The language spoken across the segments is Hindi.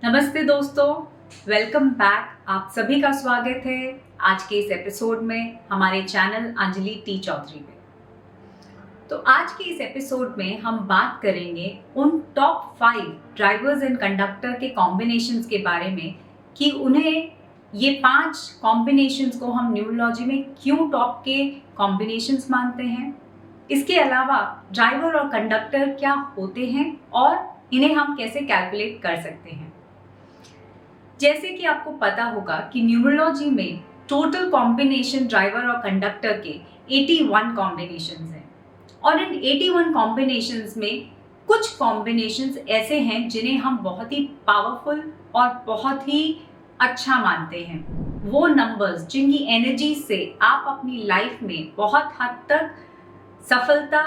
नमस्ते दोस्तों, वेलकम बैक। आप सभी का स्वागत है आज के इस एपिसोड में हमारे चैनल अंजलि टी चौधरी में। तो आज के इस एपिसोड में हम बात करेंगे उन टॉप 5 ड्राइवर्स एंड कंडक्टर के कॉम्बिनेशंस के बारे में कि उन्हें ये 5 कॉम्बिनेशंस को हम न्यूमरोलॉजी में क्यों टॉप के कॉम्बिनेशंस मानते हैं। इसके अलावा ड्राइवर और कंडक्टर क्या होते हैं और इन्हें हम कैसे कैलकुलेट कर सकते हैं। जैसे कि आपको पता होगा कि न्यूमरोलॉजी में टोटल कॉम्बिनेशन ड्राइवर और कंडक्टर के 81 कॉम्बिनेशंस हैं और इन 81 कॉम्बिनेशंस में कुछ कॉम्बिनेशंस ऐसे हैं जिन्हें हम बहुत ही पावरफुल और बहुत ही अच्छा मानते हैं। वो नंबर्स जिनकी एनर्जी से आप अपनी लाइफ में बहुत हद तक सफलता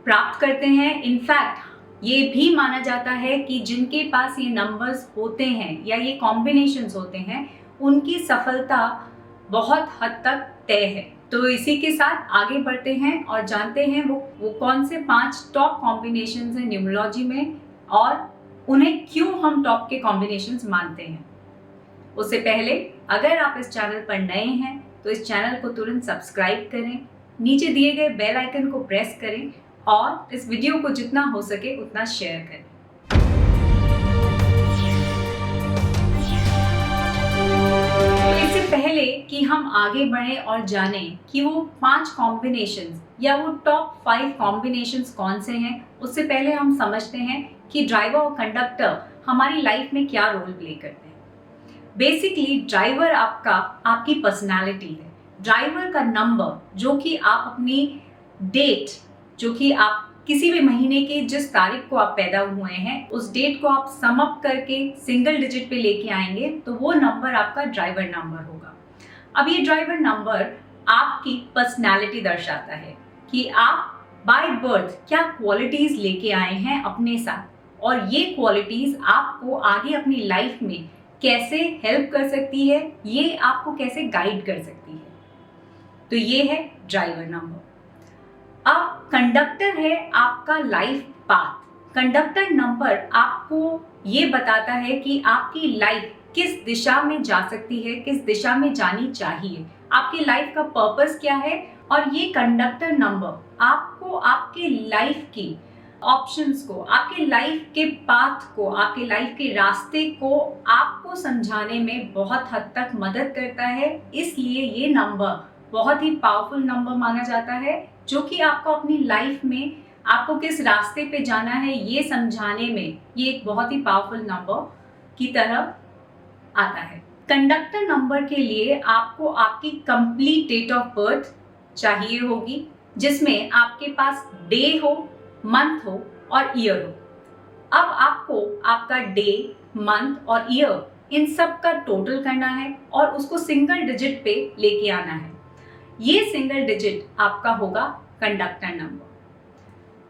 प्राप्त करते हैं। इनफैक्ट ये भी माना जाता है कि जिनके पास ये नंबर्स होते हैं या ये कॉम्बिनेशंस होते हैं उनकी सफलता बहुत हद तक तय है। तो इसी के साथ आगे बढ़ते हैं और जानते हैं वो कौन से 5 टॉप कॉम्बिनेशंस हैं न्यूमरोलॉजी में और उन्हें क्यों हम टॉप के कॉम्बिनेशंस मानते हैं। उससे पहले अगर आप इस चैनल पर नए हैं तो इस चैनल को तुरंत सब्सक्राइब करें, नीचे दिए गए बेल आइकन को प्रेस करें और इस वीडियो को जितना हो सके उतना शेयर करें। तो इससे पहले कि हम आगे बढ़ें और जानें कि वो 5 कॉम्बिनेशंस या वो टॉप 5 कॉम्बिनेशंस कौन से हैं, उससे पहले हम समझते हैं कि ड्राइवर और कंडक्टर हमारी लाइफ में क्या रोल प्ले करते हैं। बेसिकली ड्राइवर आपकी पर्सनालिटी है। ड्राइवर का नंबर जो कि आप अपनी डेट, जो कि आप किसी भी महीने के जिस तारीख को आप पैदा हुए हैं उस डेट को आप सम अप करके सिंगल डिजिट पे लेके आएंगे तो वो नंबर आपका ड्राइवर नंबर होगा। अब ये ड्राइवर नंबर आपकी पर्सनालिटी दर्शाता है कि आप बाय बर्थ क्या क्वालिटीज लेके आए हैं अपने साथ और ये क्वालिटीज आपको आगे अपनी लाइफ में कैसे हेल्प कर सकती है, ये आपको कैसे गाइड कर सकती है। तो ये है ड्राइवर नंबर। अब कंडक्टर है आपका लाइफ पाथ। कंडक्टर नंबर आपको ये बताता है कि आपकी लाइफ किस दिशा में जा सकती है, किस दिशा में जानी चाहिए, आपकी लाइफ का पर्पस क्या है। और ये कंडक्टर नंबर आपको आपके लाइफ की ऑप्शंस को, आपके लाइफ के पाथ को, आपके लाइफ के रास्ते को आपको समझाने में बहुत हद तक मदद करता है। इसलिए ये नंबर बहुत ही पावरफुल नंबर माना जाता है जो कि आपको अपनी लाइफ में आपको किस रास्ते पे जाना है ये समझाने में ये एक बहुत ही पावरफुल नंबर की तरह आता है। कंडक्टर नंबर के लिए आपको आपकी कंप्लीट डेट ऑफ बर्थ चाहिए होगी जिसमें आपके पास डे हो, मंथ हो और ईयर हो। अब आपको आपका डे, मंथ और ईयर इन सब का टोटल करना है और उसको सिंगल डिजिट पे लेके आना है। ये सिंगल डिजिट आपका होगा कंडक्टर नंबर।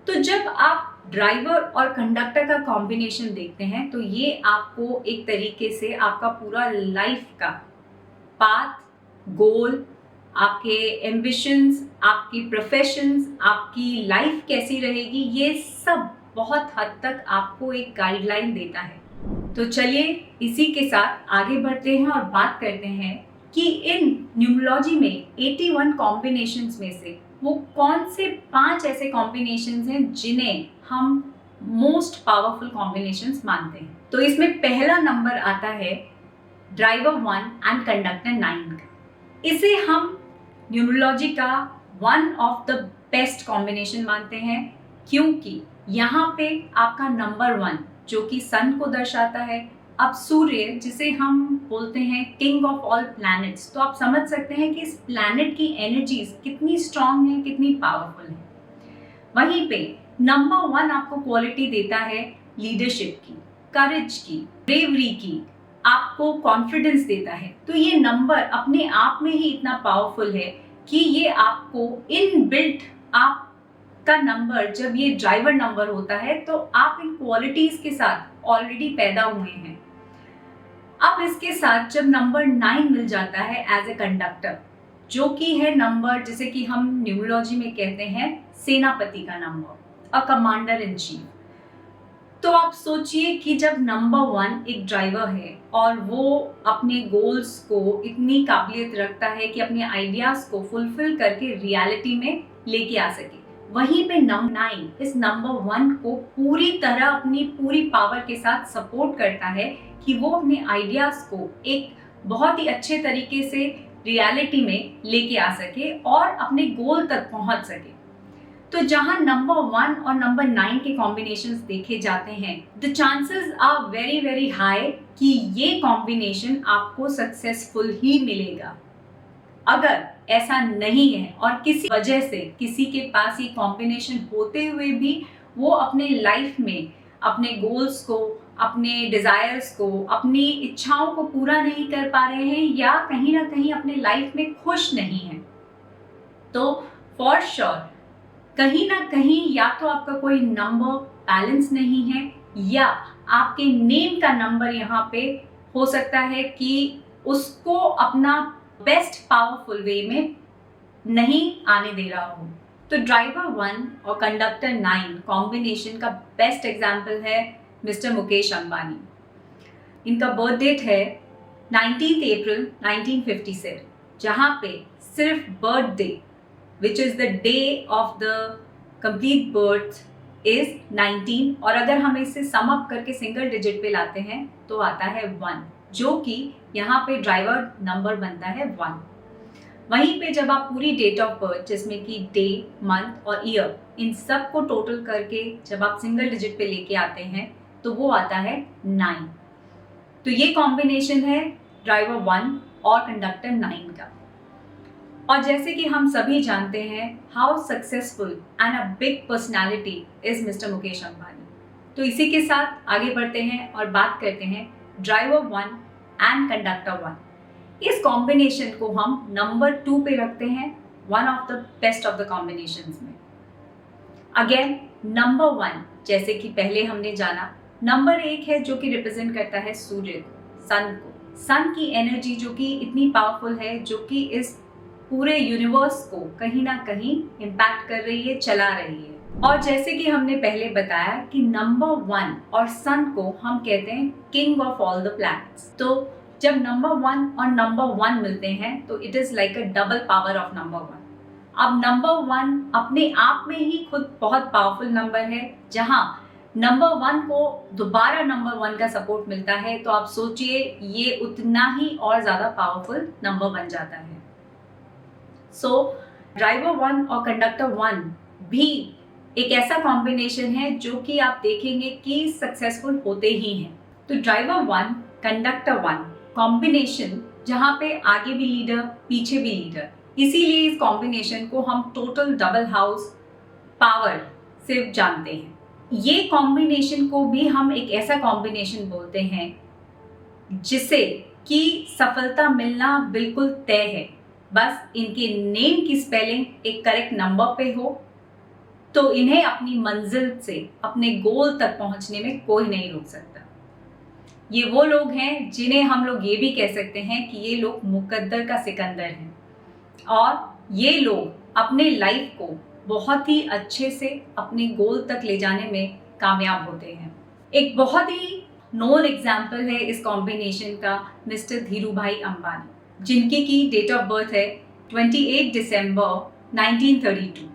तो जब आप ड्राइवर और कंडक्टर का कॉम्बिनेशन देखते हैं तो ये आपको एक तरीके से आपका पूरा लाइफ का पाथ, गोल, आपके एम्बिशंस, आपकी प्रोफेशंस, आपकी लाइफ कैसी रहेगी, ये सब बहुत हद तक आपको एक गाइडलाइन देता है। तो चलिए इसी के साथ आगे बढ़ते हैं और बात करते हैं कि इन न्यूमरोलॉजी में 81 कॉम्बिनेशंस में से वो कौन से 5 ऐसे कॉम्बिनेशंस हैं जिन्हें हम मोस्ट पावरफुल कॉम्बिनेशंस मानते हैं। तो इसमें पहला नंबर आता है ड्राइवर 1 एंड कंडक्टर 9 का। इसे हम न्यूमरोलॉजी का one of the best combination मानते हैं क्योंकि यहाँ पे आपका नंबर 1 जो कि सन को दर्शाता है, अब सूर्य जिसे हम बोलते हैं किंग ऑफ ऑल प्लैनेट्स, तो आप समझ सकते हैं कि इस प्लैनेट की एनर्जीज कितनी स्ट्रांग है, कितनी पावरफुल है। वहीं पे नंबर 1 आपको क्वालिटी देता है लीडरशिप की, करेज की, ब्रेवरी की, आपको कॉन्फिडेंस देता है। तो ये नंबर अपने आप में ही इतना पावरफुल है कि ये आपको इनबिल्ट आपका नंबर, जब ये ड्राइवर नंबर होता है तो आप इन क्वालिटीज के साथ ऑलरेडी पैदा हुए हैं। अब इसके साथ जब नंबर 9 मिल जाता है एज ए कंडक्टर, जो कि है नंबर जिसे कि हम न्यूमरोलॉजी में कहते हैं सेनापति का number, a commander in chief. तो आप सोचिए कि जब नंबर 1 एक ड्राइवर है और वो अपने गोल्स को इतनी काबिलियत रखता है कि अपने आइडियाज को फुलफिल करके रियलिटी में लेके आ सके, वहीं पे नंबर 9 इस नंबर 1 को पूरी तरह अपनी पूरी पावर के साथ सपोर्ट करता है कि वो अपने आइडियाज को एक बहुत ही अच्छे तरीके से रियलिटी में लेके आ सके और अपने गोल तक पहुंच सके। तो जहां नंबर 1 और नंबर 9 के कॉम्बिनेशंस देखे जाते हैं, the chances are very very high कि ये कॉम्बिनेशन आपको सक्सेसफुल ही मिलेगा। अगर ऐसा नहीं है और किसी वजह से किसी के पास ये कॉम्बिनेशन होते हुए भी वो अपने लाइफ में अपने गोल्स को, अपने डिजायर्स को, अपनी इच्छाओं को पूरा नहीं कर पा रहे हैं या कहीं ना कहीं अपने लाइफ में खुश नहीं है, तो फॉर श्योर कहीं ना कहीं या तो आपका कोई नंबर बैलेंस नहीं है या आपके नेम का नंबर यहाँ पे हो सकता है कि उसको अपना बेस्ट पावरफुल वे में नहीं आने दे रहा हो। तो ड्राइवर 1 और कंडक्टर 9 कॉम्बिनेशन का बेस्ट एग्जाम्पल है मिस्टर मुकेश अंबानी। इनका बर्थ डेट है 19 अप्रैल 1957, जहाँ पे सिर्फ birth day which is the day of the complete birth is 19, और अगर हम इसे सम अप करके सिंगल डिजिट पे लाते हैं तो आता है 1, जो कि यहाँ पे ड्राइवर नंबर बनता है 1। वहीं पे जब आप पूरी डेट ऑफ बर्थ जिसमें कि डे, मंथ और ईयर, इन सब को टोटल करके जब आप सिंगल डिजिट पे लेके आते हैं तो वो आता है 9। तो ये कॉम्बिनेशन है ड्राइवर 1 और कंडक्टर 9 का। और जैसे कि हम सभी जानते हैं how successful and a big personality is mister Mukesh Ambani. तो इसी के साथ आगे बढ़ते हैं और बात करते हैं ड्राइवर 1 एंड कंडक्टर 1। इस कॉम्बिनेशन को हम नंबर 2 पे रखते हैं, one of the best of the combinations में। अगेन नंबर 1 जैसे कि पहले हमने जाना, नंबर 1 है जो कि रिप्रेजेंट करता है सूर्य को, सन को, सन की एनर्जी जो कि इतनी पावरफुल है, जो कि इस पूरे यूनिवर्स को कहीं ना कहीं इम्पैक्ट कर रही है, चला रही है। और जैसे कि हमने पहले बताया कि नंबर 1 और सन को हम कहते हैं king of all the planets. तो जब नंबर 1 और नंबर 1 मिलते हैं तो it is like a double power of number 1। अब नंबर 1 अपने आप में ही खुद बहुत पावरफुल नंबर है, जहां नंबर 1 को दोबारा नंबर 1 का सपोर्ट मिलता है, तो आप सोचिए ये उतना ही और ज्यादा पावरफुल नंबर बन जाता है। सो ड्राइवर 1 और कंडक्टर 1 भी एक ऐसा कॉम्बिनेशन है जो कि आप देखेंगे कि सक्सेसफुल होते ही हैं। तो ड्राइवर 1 कंडक्टर 1 कॉम्बिनेशन जहाँ पे आगे भी लीडर पीछे भी लीडर, इसीलिए इस कॉम्बिनेशन को हम टोटल डबल हाउस पावर से जानते हैं। ये कॉम्बिनेशन को भी हम एक ऐसा कॉम्बिनेशन बोलते हैं जिसे कि सफलता मिलना बिल्कुल तय है, बस इनके नेम की स्पेलिंग एक करेक्ट नंबर पे हो तो इन्हें अपनी मंजिल से, अपने गोल तक पहुंचने में कोई नहीं रोक सकता। ये वो लोग हैं जिन्हें हम लोग ये भी कह सकते हैं कि ये लोग मुकद्दर का सिकंदर हैं, और ये लोग अपने लाइफ को बहुत ही अच्छे से अपने गोल तक ले जाने में कामयाब होते हैं। एक बहुत ही नोन एग्जाम्पल है इस कॉम्बिनेशन का मिस्टर धीरूभाई अंबानी, जिनकी की डेट ऑफ बर्थ है 28 दिसंबर 1932।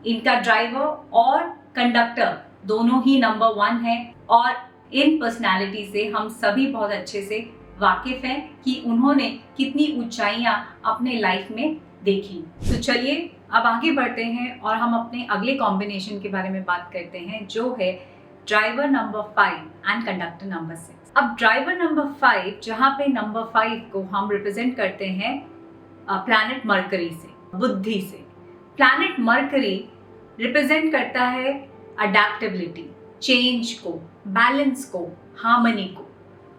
इनका ड्राइवर और कंडक्टर दोनों ही नंबर 1 है, और इन पर्सनालिटी से हम सभी बहुत अच्छे से वाकिफ हैं कि उन्होंने कितनी ऊंचाइयां अपने लाइफ में देखी। तो चलिए अब आगे बढ़ते हैं और हम अपने अगले कॉम्बिनेशन के बारे में बात करते हैं, जो है driver number 5 and conductor number 6। अब ड्राइवर नंबर 5, जहाँ पे नंबर 5 को हम रिप्रेजेंट करते हैं प्लैनेट मरकरी से, बुद्धि से। प्लैनेट मरकरी रिप्रेजेंट करता है अडेप्टेबिलिटी, चेंज को, बैलेंस को, हार्मनी को।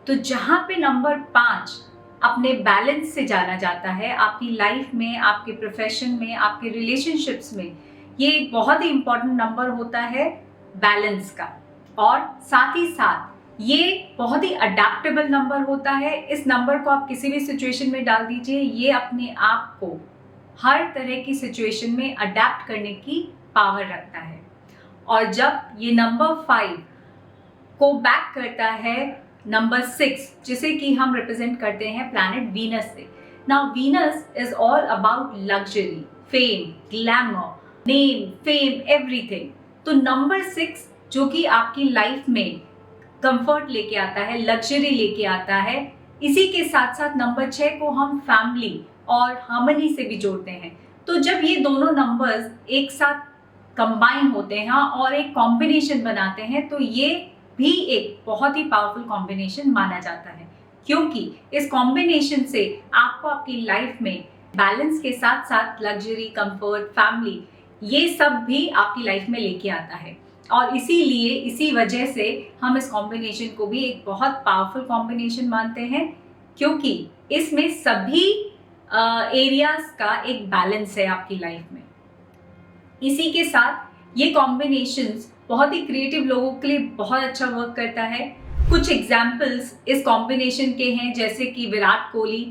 तो जहाँ पे नंबर 5 अपने बैलेंस से जाना जाता है आपकी लाइफ में, आपके प्रोफेशन में, आपके रिलेशनशिप्स में, ये एक बहुत ही इंपॉर्टेंट नंबर होता है बैलेंस का। और साथ ही साथ ये बहुत ही अडेप्टेबल नंबर होता है। इस नंबर को आप किसी भी सिचुएशन में डाल दीजिए, ये अपने आप को हर तरह की सिचुएशन में अडेप्ट करने की पावर रखता है। और जब ये नंबर 5 को बैक करता है नंबर 6, जिसे कि हम रिप्रेजेंट करते हैं प्लैनेट वीनस से। Now Venus is all about luxury, fame, glamour, name, fame, everything. तो नंबर 6 जो कि आपकी लाइफ में कंफर्ट लेके आता है, लग्जरी लेके आता है, इसी के साथ साथ नंबर 6 को हम फैमिली और हार्मनी से भी जोड़ते हैं। तो जब ये दोनों नंबर्स एक साथ कंबाइन होते हैं और एक कॉम्बिनेशन बनाते हैं तो ये भी एक बहुत ही पावरफुल कॉम्बिनेशन माना जाता है, क्योंकि इस कॉम्बिनेशन से आपको आपकी लाइफ में बैलेंस के साथ साथ लग्जरी, कंफर्ट, फैमिली, ये सब भी आपकी लाइफ में लेके आता है। और इसीलिए इसी वजह से हम इस कॉम्बिनेशन को भी एक बहुत पावरफुल कॉम्बिनेशन मानते हैं, क्योंकि इसमें सभी एरियाज का एक बैलेंस है आपकी लाइफ में। इसी के साथ ये कॉम्बिनेशंस बहुत ही क्रिएटिव लोगों के लिए बहुत अच्छा वर्क करता है। कुछ एग्जाम्पल्स इस कॉम्बिनेशन के हैं, जैसे कि विराट कोहली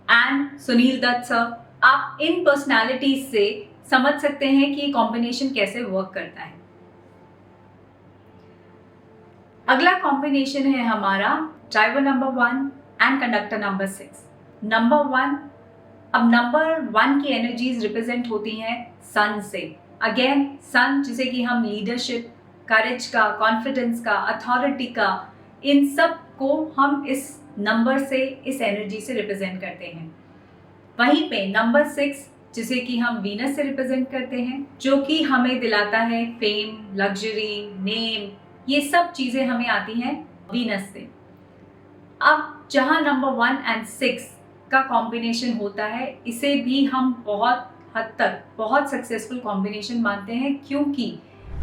एंड सुनील दत्त सर। आप इन पर्सनालिटीज से समझ सकते हैं कि ये कॉम्बिनेशन कैसे वर्क करता है। अगला कॉम्बिनेशन है हमारा driver number 1 and conductor number 6। Number 1, अब नंबर 1 की एनर्जीज रिप्रेजेंट होती हैं सन से। अगेन सन, जिसे कि हम लीडरशिप, करेज का, कॉन्फिडेंस का, अथॉरिटी का, इन सब को हम इस नंबर से, इस एनर्जी से रिप्रेजेंट करते हैं। वहीं पे नंबर 6 जिसे कि हम वीनस से रिप्रेजेंट करते हैं, जो कि हमें दिलाता है फेम, लग्जरी, नेम, ये सब चीजें हमें आती हैं वीनस से। अब जहां नंबर 1 एंड 6 का कॉम्बिनेशन होता है, इसे भी हम बहुत हद तक बहुत सक्सेसफुल कॉम्बिनेशन मानते हैं, क्योंकि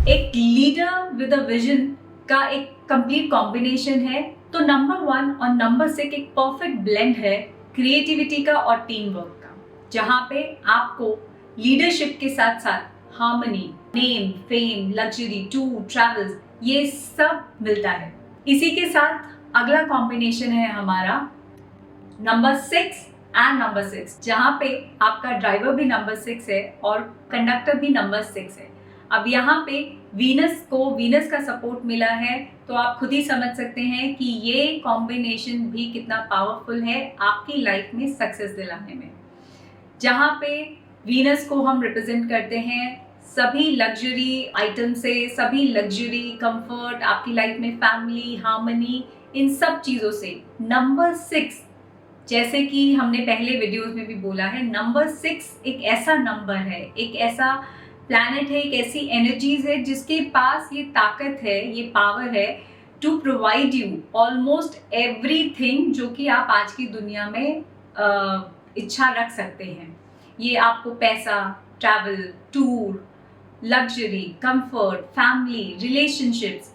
एक लीडर विद अ विजन का एक कंप्लीट कॉम्बिनेशन है। तो नंबर 1 और नंबर 6 एक परफेक्ट ब्लेंड है क्रिएटिविटी का और टीम वर्क का, जहाँ पे आपको लीडरशिप के साथ साथ harmony, name, fame, luxury, tour, travels, ये सब मिलता है। इसी के साथ अगला कॉम्बिनेशन है हमारा नंबर 6 एंड नंबर 6, जहाँ पे आपका ड्राइवर भी नंबर 6 है और कंडक्टर भी नंबर 6 है। अब यहाँ पे वीनस का सपोर्ट मिला है, तो आप खुद ही समझ सकते हैं कि ये कॉम्बिनेशन भी कितना पावरफुल है आपकी लाइफ में सक्सेस दिलाने में। जहाँ पे वीनस को हम रिप्रेजेंट करते हैं सभी लग्जरी आइटम से, सभी लग्जरी, कंफर्ट, आपकी लाइफ में फैमिली, हार्मनी, इन सब चीज़ों से। नंबर 6, जैसे कि हमने पहले वीडियोस में भी बोला है, नंबर 6 एक ऐसा नंबर है, एक ऐसा प्लैनेट है, एक ऐसी एनर्जीज है जिसके पास ये ताकत है, ये पावर है to provide you almost everything जो कि आप आज की दुनिया में इच्छा रख सकते हैं। ये आपको पैसा, travel, tour, luxury, comfort, family, relationships,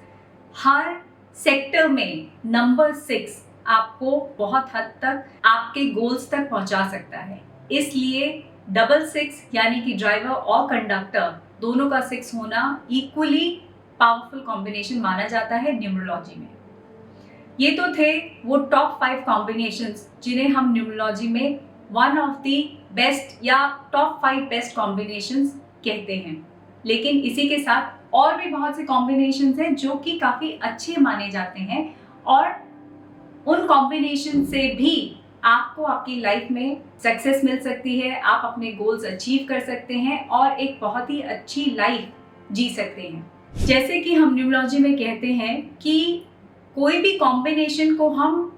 हर सेक्टर में नंबर 6 आपको बहुत हद तक आपके गोल्स तक पहुंचा सकता है। इसलिए डबल 6 यानी कि ड्राइवर और कंडक्टर दोनों का 6 होना इक्वली पावरफुल कॉम्बिनेशन माना जाता है न्यूमरोलॉजी में। ये तो थे वो टॉप 5 कॉम्बिनेशंस जिन्हें हम न्यूमरोलॉजी में वन ऑफ द बेस्ट या टॉप 5 बेस्ट कॉम्बिनेशंस कहते हैं। लेकिन इसी के साथ और भी बहुत से कॉम्बिनेशंस हैं जो कि काफ़ी अच्छे माने जाते हैं, और उन कॉम्बिनेशन से भी आपको आपकी लाइफ में सक्सेस मिल सकती है, आप अपने गोल्स अचीव कर सकते हैं और एक बहुत ही अच्छी लाइफ जी सकते हैं। जैसे कि हम न्यूमरोलॉजी में कहते हैं कि कोई भी कॉम्बिनेशन को हम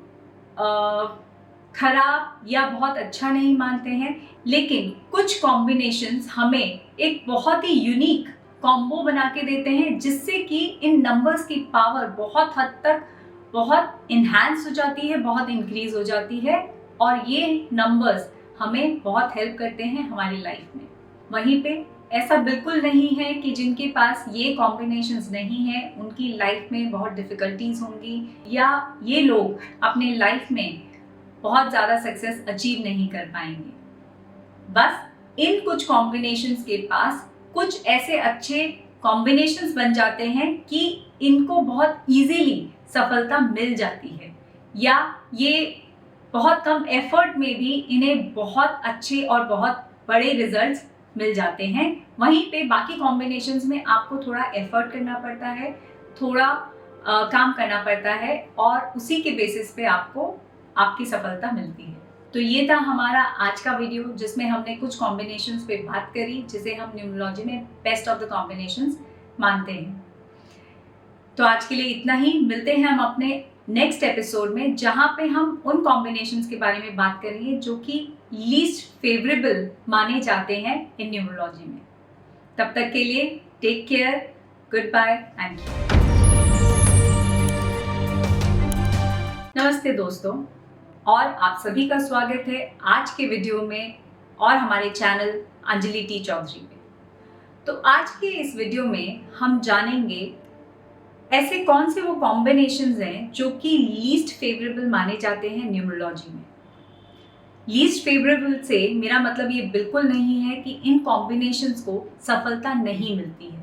खराब या बहुत अच्छा नहीं मानते हैं, लेकिन कुछ कॉम्बिनेशंस हमें एक बहुत ही यूनिक कॉम्बो बना के देते हैं, जिससे कि इन नंबर्स की पावर बहुत हद तक बहुत इन्हांस हो जाती है, बहुत इंक्रीज हो जाती है, और ये नंबर्स हमें बहुत हेल्प करते हैं हमारी लाइफ में। वहीं पे ऐसा बिल्कुल नहीं है कि जिनके पास ये कॉम्बिनेशंस नहीं है उनकी लाइफ में बहुत डिफिकल्टीज होंगी, या ये लोग अपने लाइफ में बहुत ज़्यादा सक्सेस अचीव नहीं कर पाएंगे। बस इन कुछ कॉम्बिनेशंस के पास कुछ ऐसे अच्छे कॉम्बिनेशंस बन जाते हैं कि इनको बहुत इजीली सफलता मिल जाती है, या ये बहुत कम एफर्ट में भी इन्हें बहुत अच्छे और बहुत बड़े रिजल्ट्स मिल जाते हैं। वहीं पे बाकी कॉम्बिनेशंस में आपको थोड़ा एफर्ट करना पड़ता है, थोड़ा काम करना पड़ता है और उसी के बेसिस पे आपको आपकी सफलता मिलती है। तो ये था हमारा आज का वीडियो जिसमें हमने कुछ कॉम्बिनेशंस पे बात करी जिसे हम न्यूमरोलॉजी में बेस्ट ऑफ द कॉम्बिनेशंस मानते हैं। तो आज के लिए इतना ही, मिलते हैं हम अपने नेक्स्ट एपिसोड में जहां पे हम उन कॉम्बिनेशंस के बारे में बात करेंगे जो कि लीस्ट फेवरेबल माने जाते हैं इन न्यूमरोलॉजी में। तब तक के लिए take care, good bye, thank you. नमस्ते दोस्तों, और आप सभी का स्वागत है आज के वीडियो में और हमारे चैनल अंजलि टी चौधरी पे। तो आज के इस वीडियो में हम जानेंगे ऐसे कौन से वो कॉम्बिनेशंस हैं जो कि लीस्ट फेवरेबल माने जाते हैं न्यूमरोलॉजी में। लीस्ट फेवरेबल से मेरा मतलब ये बिल्कुल नहीं है कि इन कॉम्बिनेशंस को सफलता नहीं मिलती है।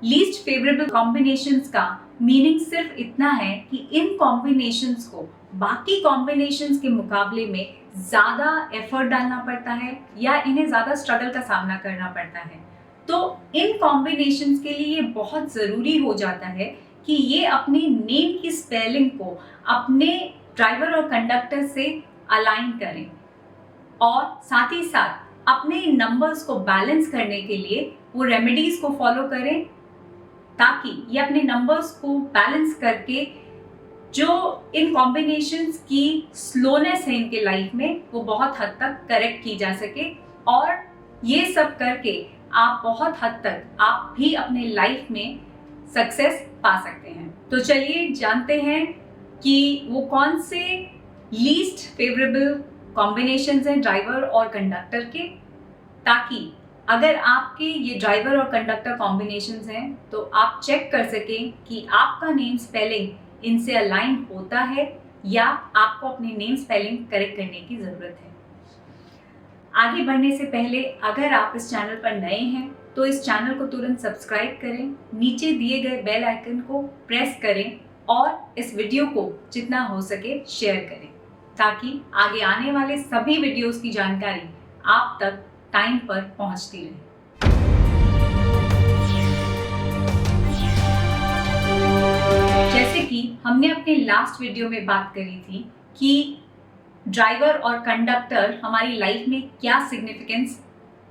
लीस्ट फेवरेबल कॉम्बिनेशंस का मीनिंग सिर्फ इतना है कि इन कॉम्बिनेशंस को बाकी कॉम्बिनेशंस के मुकाबले में ज़्यादा एफर्ट डालना पड़ता है या इन्हें ज़्यादा स्ट्रगल का सामना करना पड़ता है। तो इन कॉम्बिनेशंस के लिए ये बहुत ज़रूरी हो जाता है कि ये अपने नेम की स्पेलिंग को अपने ड्राइवर और कंडक्टर से अलाइन करें और साथ ही साथ अपने नंबर्स को बैलेंस करने के लिए वो रेमेडीज को फॉलो करें ताकि ये अपने नंबर्स को बैलेंस करके जो इन कॉम्बिनेशंस की स्लोनेस है इनके लाइफ में वो बहुत हद तक करेक्ट की जा सके और ये सब करके आप बहुत हद तक आप भी अपने लाइफ में सक्सेस पा सकते हैं। तो चलिए जानते हैं कि वो कौन से लीस्ट फेवरेबल कॉम्बिनेशंस हैं ड्राइवर और कंडक्टर के, ताकि अगर आपके ये ड्राइवर और कंडक्टर कॉम्बिनेशंस हैं तो आप चेक कर सकें कि आपका नेम स्पेलिंग इनसे अलाइन होता है या आपको अपनी नेम स्पेलिंग करेक्ट करने की ज़रूरत है। आगे बढ़ने से पहले अगर आप इस चैनल पर नए हैं तो इस चैनल को तुरंत सब्सक्राइब करें, नीचे दिए गए बेल आइकन को प्रेस करें और इस वीडियो को जितना हो सके शेयर करें ताकि आगे आने वाले सभी वीडियोस की जानकारी आप तक टाइम पर पहुंचती रहे। जैसे कि हमने अपने लास्ट वीडियो में बात करी थी कि ड्राइवर और कंडक्टर हमारी लाइफ में क्या सिग्निफिकेंस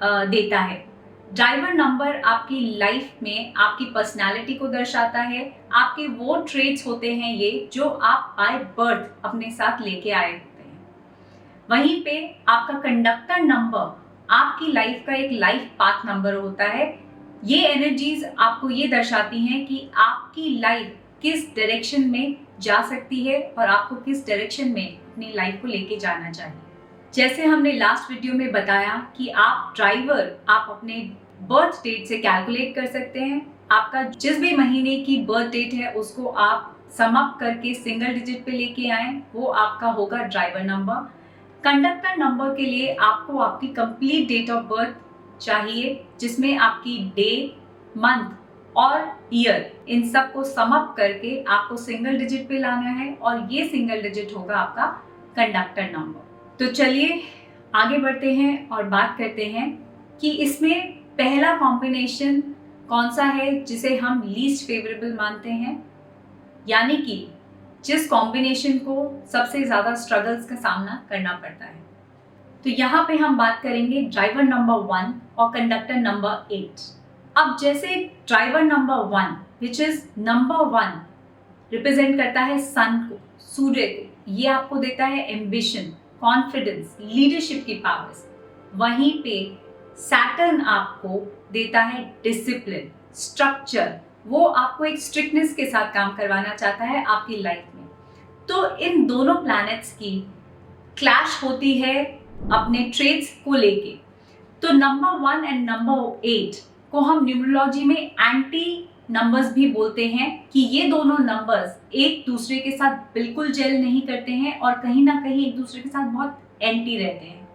देता है। ड्राइवर नंबर आपकी लाइफ में आपकी पर्सनालिटी को दर्शाता है, आपके वो ट्रेट्स होते हैं ये जो आप बाय बर्थ अपने साथ लेके आए होते हैं। वहीं पे आपका कंडक्टर नंबर आपकी लाइफ का एक लाइफ पाथ नंबर होता है। ये एनर्जीज आपको ये दर्शाती हैं कि आपकी लाइफ किस डायरेक्शन में जा सकती है और आपको किस डायरेक्शन में अपनी लाइफ को लेके जाना चाहिए। जैसे हमने लास्ट वीडियो में बताया कि आप ड्राइवर आप अपने बर्थ डेट से कैलकुलेट कर सकते हैं। आपका जिस भी महीने की बर्थ डेट है उसको आप सम अप करके सिंगल डिजिट पे लेके आए, वो आपका होगा ड्राइवर नंबर। कंडक्टर नंबर के लिए आपको आपकी कंप्लीट डेट ऑफ बर्थ चाहिए जिसमें आपकी डे, मंथ और ईयर इन सब को सम अप करके आपको सिंगल डिजिट पे लाना है और ये सिंगल डिजिट होगा आपका कंडक्टर नंबर। तो चलिए आगे बढ़ते हैं और बात करते हैं कि इसमें पहला कॉम्बिनेशन कौन सा है जिसे हम लीस्ट फेवरेबल मानते हैं, यानी कि जिस कॉम्बिनेशन को सबसे ज़्यादा स्ट्रगल्स का सामना करना पड़ता है। तो यहाँ पे हम बात करेंगे ड्राइवर नंबर 1 और कंडक्टर नंबर 8। अब जैसे driver number 1 which is number 1 represent करता है सन को, सूर्य को। ये आपको देता है एम्बिशन, कॉन्फिडेंस, लीडरशिप की पावर्स। वहीं पे सैटर्न आपको देता है डिसिप्लिन, स्ट्रक्चर। वो आपको एक स्ट्रिक्टनेस के साथ काम करवाना चाहता है आपकी लाइफ में। तो इन दोनों प्लैनेट्स की क्लैश होती है अपने ट्रेड्स को लेके। तो नंबर 1 एंड नंबर 8 को हम न्यूमरोलॉजी में एंटी नंबर्स भी बोलते हैं कि ये दोनों नंबर्स एक दूसरे के साथ बिल्कुल जेल नहीं करते हैं और कहीं ना कहीं एक दूसरे के साथ बहुत एंटी रहते हैं।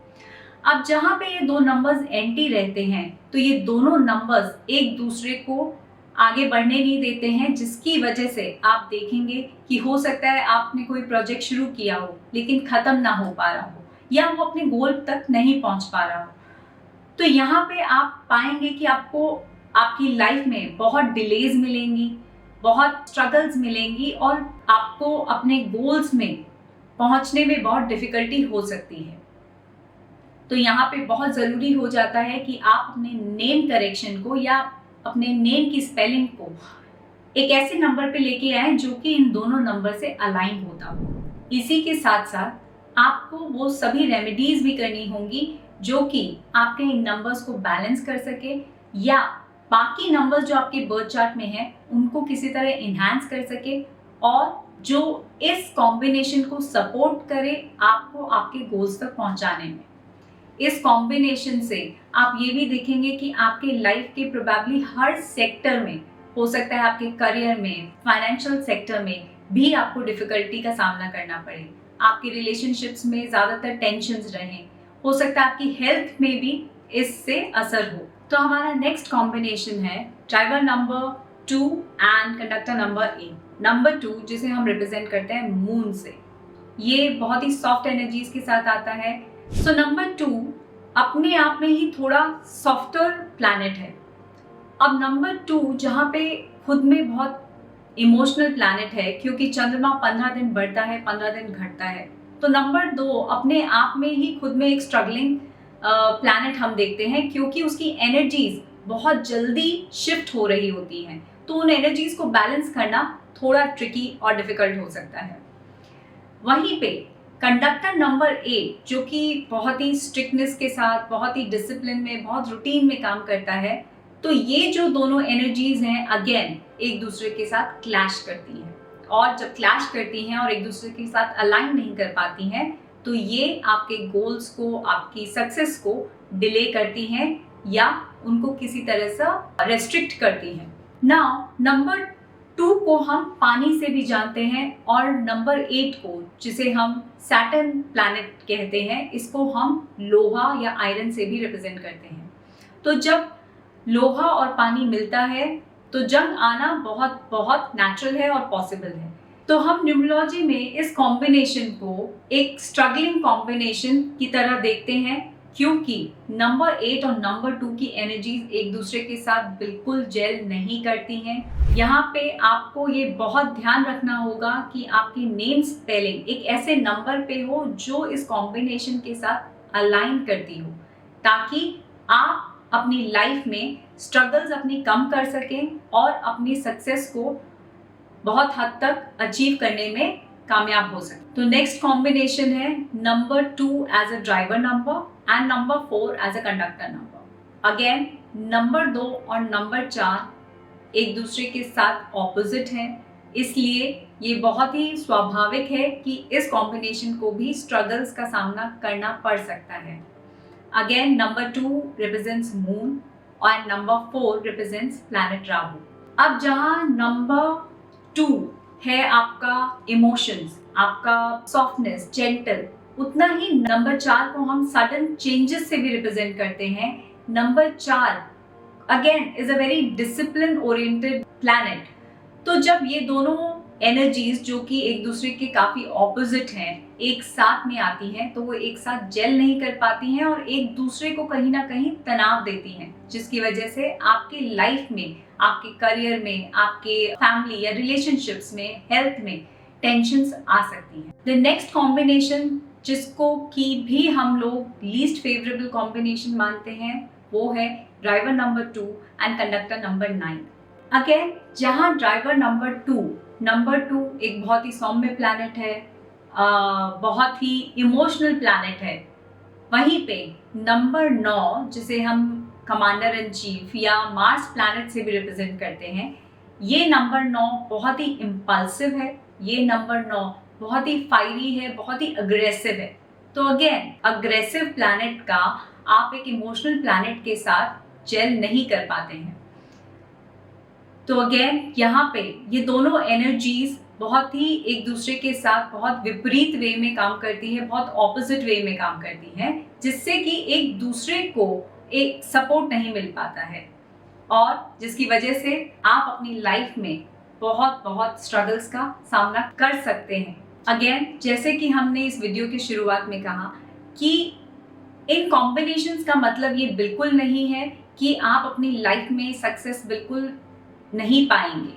अब जहाँ पे ये दो नंबर्स एंटी रहते हैं तो ये दोनों नंबर्स एक दूसरे को आगे बढ़ने नहीं देते हैं, जिसकी वजह से आप देखेंगे कि हो सकता है आपने कोई प्रोजेक्ट शुरू किया हो लेकिन ख़त्म ना हो पा रहा हो या वो अपने गोल तक नहीं पहुंच पा रहा हो। तो यहाँ पे आप पाएंगे कि आपको आपकी लाइफ में बहुत डिलेज मिलेंगी, बहुत स्ट्रगल्स मिलेंगी और आपको अपने गोल्स में पहुंचने में बहुत डिफिकल्टी हो सकती है। तो यहाँ पे बहुत ज़रूरी हो जाता है कि आप अपने नेम करेक्शन को या अपने नेम की स्पेलिंग को एक ऐसे नंबर पे लेके आए जो कि इन दोनों नंबर से अलाइन होता हो। इसी के साथ साथ आपको वो सभी रेमेडीज भी करनी होंगी जो कि आपके इन नंबर्स को बैलेंस कर सके या बाकी नंबर्स जो आपके बर्थ चार्ट में हैं उनको किसी तरह इन्हांस कर सके और जो इस कॉम्बिनेशन को सपोर्ट करे आपको आपके गोल्स तक पहुंचाने में। इस कॉम्बिनेशन से आप ये भी देखेंगे कि आपके लाइफ के प्रोबेबली हर सेक्टर में, हो सकता है आपके करियर में, फाइनेंशियल सेक्टर में भी आपको डिफिकल्टी का सामना करना पड़े, आपके रिलेशनशिप्स में ज़्यादातर टेंशन्स रहें, हो सकता है आपकी हेल्थ में भी इससे असर हो। तो हमारा नेक्स्ट कॉम्बिनेशन है driver number 2 and conductor number 8। Number 2 जिसे हम रिप्रेजेंट करते हैं मून से, ये बहुत ही सॉफ्ट एनर्जीज के साथ आता है। सो नंबर 2 अपने आप में ही थोड़ा सॉफ्टर प्लैनेट है। अब नंबर 2 जहाँ पे खुद में बहुत इमोशनल प्लैनेट है, क्योंकि चंद्रमा 15 दिन बढ़ता है 15 दिन घटता है, तो नंबर 2 अपने आप में ही खुद में एक स्ट्रगलिंग प्लैनेट हम देखते हैं, क्योंकि उसकी एनर्जीज बहुत जल्दी शिफ्ट हो रही होती हैं। तो उन एनर्जीज को बैलेंस करना थोड़ा ट्रिकी और डिफिकल्ट हो सकता है। वहीं पे कंडक्टर नंबर 8 जो कि बहुत ही स्ट्रिक्टनेस के साथ, बहुत ही डिसिप्लिन में, बहुत रूटीन में काम करता है, तो ये जो दोनों एनर्जीज हैं अगेन एक दूसरे के साथ क्लैश करती हैं, और जब क्लैश करती हैं और एक दूसरे के साथ अलाइन नहीं कर पाती हैं तो ये आपके गोल्स को, आपकी सक्सेस को डिले करती हैं या उनको किसी तरह से रेस्ट्रिक्ट करती हैं। नाउ नंबर 2 को हम पानी से भी जानते हैं और नंबर 8 को, जिसे हम सैटर्न प्लैनेट कहते हैं, इसको हम लोहा या आयरन से भी रिप्रेजेंट करते हैं। तो जब लोहा और पानी मिलता है तो जंग आना बहुत बहुत नेचुरल है और पॉसिबल है। तो हम न्यूमरोलॉजी में इस कॉम्बिनेशन को एक स्ट्रगलिंग कॉम्बिनेशन की तरह देखते हैं, क्योंकि नंबर 8 और नंबर 2 की एनर्जीज एक दूसरे के साथ बिल्कुल जेल नहीं करती हैं। यहाँ पे आपको ये बहुत ध्यान रखना होगा कि आपकी नेम स्पेलिंग एक ऐसे नंबर पे हो जो इस कॉम्बिनेशन के साथ अलाइन करती हो, ताकि आप अपनी लाइफ में स्ट्रगल्स अपनी कम कर सकें और अपनी सक्सेस को बहुत हद तक अचीव करने में कामयाब हो सके। तो नेक्स्ट कॉम्बिनेशन है number 2 as a driver number and number 4 as a conductor number. Again number 2 और नंबर 4 एक दूसरे के साथ ऑपोजिट हैं, इसलिए ये बहुत ही स्वाभाविक है कि इस कॉम्बिनेशन को भी स्ट्रगल्स का सामना करना पड़ सकता है। अगेन नंबर 2 रिप्रेजेंट्स मून और नंबर 4 रिप्रेजेंट्स प्लैनेट राहु। अब जहाँ नंबर 2 है आपका इमोशंस, आपका सॉफ्टनेस, जेंटल, उतना ही नंबर 4 को हम सडन चेंजेस से भी रिप्रेजेंट करते हैं। Number 4 again is a very discipline oriented planet. तो जब ये दोनों एनर्जीज जो कि एक दूसरे के काफी ऑपोजिट हैं एक साथ में आती हैं, तो वो एक साथ जेल नहीं कर पाती हैं और एक दूसरे को कहीं ना कहीं तनाव देती हैं, जिसकी वजह से आपकी लाइफ में, आपके करियर में, आपके फैमिली या रिलेशनशिप्स में, हेल्थ में टेंशन्स आ सकती हैं। द नेक्स्ट कॉम्बिनेशन जिसको की भी हम लोग लीस्ट फेवरेबल कॉम्बिनेशन मानते हैं वो है driver number 2 and conductor number 9। Again जहाँ ड्राइवर नंबर 2 एक बहुत ही सौम्य प्लैनेट है, बहुत ही इमोशनल प्लैनेट है, वहीं पे नंबर 9 जिसे हम कमांडर इन चीफ या मार्स प्लैनेट से भी रिप्रेजेंट करते हैं, ये नंबर 9 बहुत ही इम्पल्सिव है, ये नंबर 9 बहुत ही फायरी है, बहुत ही अग्रेसिव है। तो अगेन अग्रेसिव प्लैनेट का आप एक इमोशनल प्लैनेट के साथ जेल नहीं कर पाते हैं। तो अगेन यहाँ पे ये दोनों एनर्जीज बहुत ही एक दूसरे के साथ बहुत विपरीत वे में काम करती है, बहुत ऑपोजिट वे में काम करती है, जिससे कि एक दूसरे को एक सपोर्ट नहीं मिल पाता है और जिसकी वजह से आप अपनी लाइफ में बहुत बहुत स्ट्रगल्स का सामना कर सकते हैं। अगेन जैसे कि हमने इस वीडियो की शुरुआत में कहा कि इन कॉम्बिनेशंस का मतलब ये बिल्कुल नहीं है कि आप अपनी लाइफ में सक्सेस बिल्कुल नहीं पाएंगे।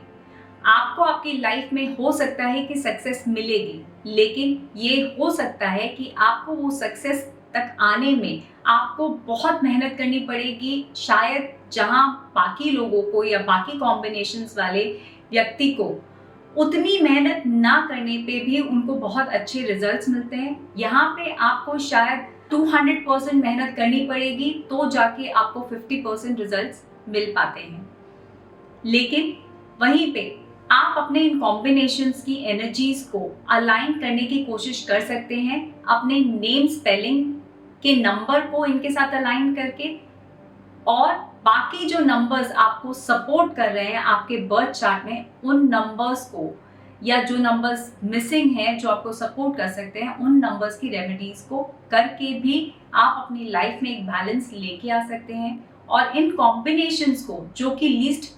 आपको आपकी लाइफ में हो सकता है कि सक्सेस मिलेगी, लेकिन ये हो सकता है कि आपको वो सक्सेस तक आने में आपको बहुत मेहनत करनी पड़ेगी। शायद जहां बाकी लोगों को या बाकी कॉम्बिनेशंस वाले व्यक्ति को उतनी मेहनत ना करने पे भी उनको बहुत अच्छे रिजल्ट्स मिलते हैं, यहाँ पे आपको शायद 200% मेहनत करनी पड़ेगी तो जाके आपको 50% रिजल्ट्स मिल पाते हैं। लेकिन वहीं पे आप अपने इन कॉम्बिनेशंस की एनर्जीज को अलाइन करने की कोशिश कर सकते हैं, अपने नेम स्पेलिंग के नंबर को इनके साथ अलाइन करके, और बाकी जो नंबर्स आपको सपोर्ट कर रहे हैं आपके बर्थ चार्ट में, उन नंबर्स को या जो नंबर्स मिसिंग हैं जो आपको सपोर्ट कर सकते हैं, उन नंबर्स की रेमेडीज को करके भी आप अपनी लाइफ में एक बैलेंस लेके आ सकते हैं। और इन कॉम्बिनेशंस को जो कि लीस्ट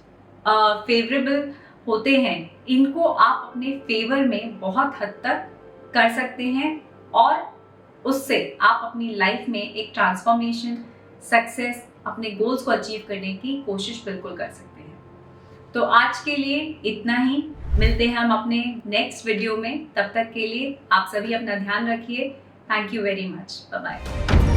फेवरेबल होते हैं, इनको आप अपने फेवर में बहुत हद तक कर सकते हैं और उससे आप अपनी लाइफ में एक ट्रांसफॉर्मेशन, सक्सेस, अपने गोल्स को अचीव करने की कोशिश बिल्कुल कर सकते हैं। तो आज के लिए इतना ही, मिलते हैं हम अपने नेक्स्ट वीडियो में। तब तक के लिए आप सभी अपना ध्यान रखिए। Thank you very much, bye bye.